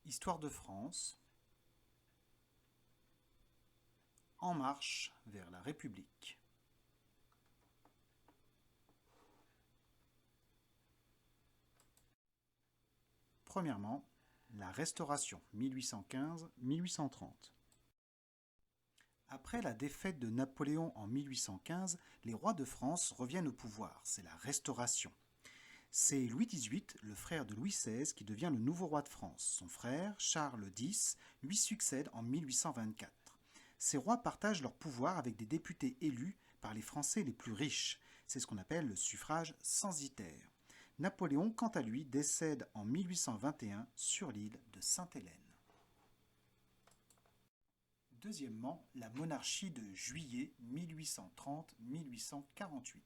Histoire de France, En marche vers la République. Premièrement, la Restauration, 1815-1830. Après la défaite de Napoléon en 1815, les rois de France reviennent au pouvoir, c'est la Restauration. C'est Louis XVIII, le frère de Louis XVI, qui devient le nouveau roi de France. Son frère, Charles X, lui succède en 1824. Ces rois partagent leur pouvoir avec des députés élus par les Français les plus riches. C'est ce qu'on appelle le suffrage censitaire. Napoléon, quant à lui, décède en 1821 sur l'île de Sainte-Hélène. Deuxièmement, la monarchie de Juillet 1830-1848.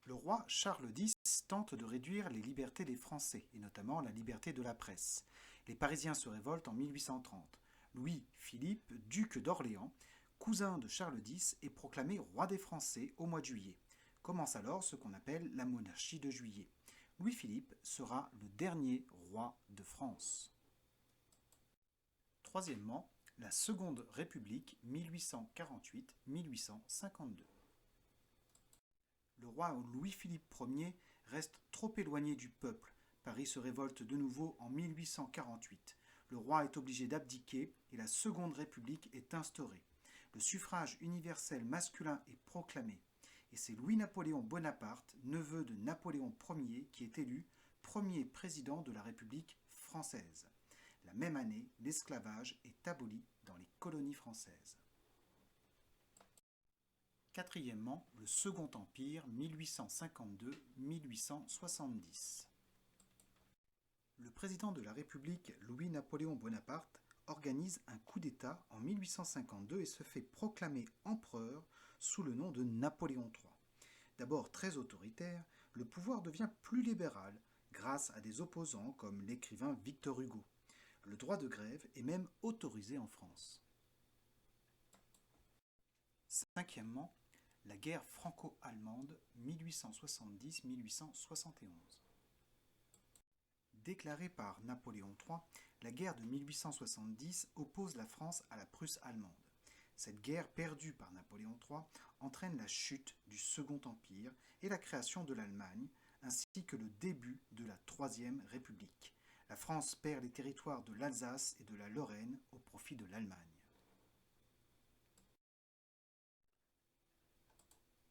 Le roi Charles X tente de réduire les libertés des Français, et notamment la liberté de la presse. Les Parisiens se révoltent en 1830. Louis-Philippe, duc d'Orléans, cousin de Charles X, est proclamé roi des Français au mois de juillet. Commence alors ce qu'on appelle la monarchie de Juillet. Louis-Philippe sera le dernier roi de France. Troisièmement, la Seconde République 1848-1852. Le roi Louis-Philippe Ier reste trop éloigné du peuple. Paris se révolte de nouveau en 1848. Le roi est obligé d'abdiquer et la Seconde République est instaurée. Le suffrage universel masculin est proclamé. Et c'est Louis-Napoléon Bonaparte, neveu de Napoléon Ier, qui est élu premier président de la République française. La même année, l'esclavage est aboli dans les colonies françaises. Quatrièmement, le Second Empire 1852-1870. Le président de la République, Louis-Napoléon Bonaparte, organise un coup d'État en 1852 et se fait proclamer empereur sous le nom de Napoléon III. D'abord très autoritaire, le pouvoir devient plus libéral grâce à des opposants comme l'écrivain Victor Hugo. Le droit de grève est même autorisé en France. Cinquièmement, la guerre franco-allemande 1870-1871. Déclarée par Napoléon III, la guerre de 1870 oppose la France à la Prusse allemande. Cette guerre perdue par Napoléon III entraîne la chute du Second Empire et la création de l'Allemagne, ainsi que le début de la Troisième République. La France perd les territoires de l'Alsace et de la Lorraine au profit de l'Allemagne.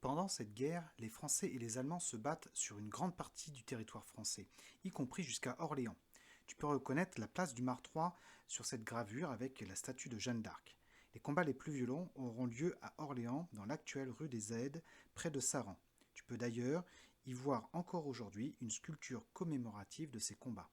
Pendant cette guerre, les Français et les Allemands se battent sur une grande partie du territoire français, y compris jusqu'à Orléans. Tu peux reconnaître la place du Martroi sur cette gravure avec la statue de Jeanne d'Arc. Les combats les plus violents auront lieu à Orléans, dans l'actuelle rue des Aides, près de Saran. Tu peux d'ailleurs y voir encore aujourd'hui une sculpture commémorative de ces combats.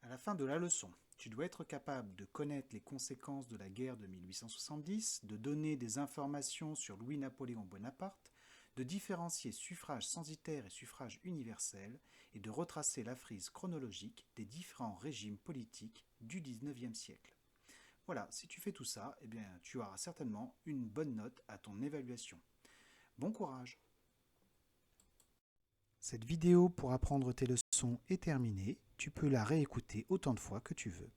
À la fin de la leçon, tu dois être capable de connaître les conséquences de la guerre de 1870, de donner des informations sur Louis-Napoléon Bonaparte, de différencier suffrage censitaire et suffrage universel et de retracer la frise chronologique des différents régimes politiques du XIXe siècle. Voilà, si tu fais tout ça, eh bien, tu auras certainement une bonne note à ton évaluation. Bon courage! Cette vidéo pour apprendre tes leçons est terminée. Tu peux la réécouter autant de fois que tu veux.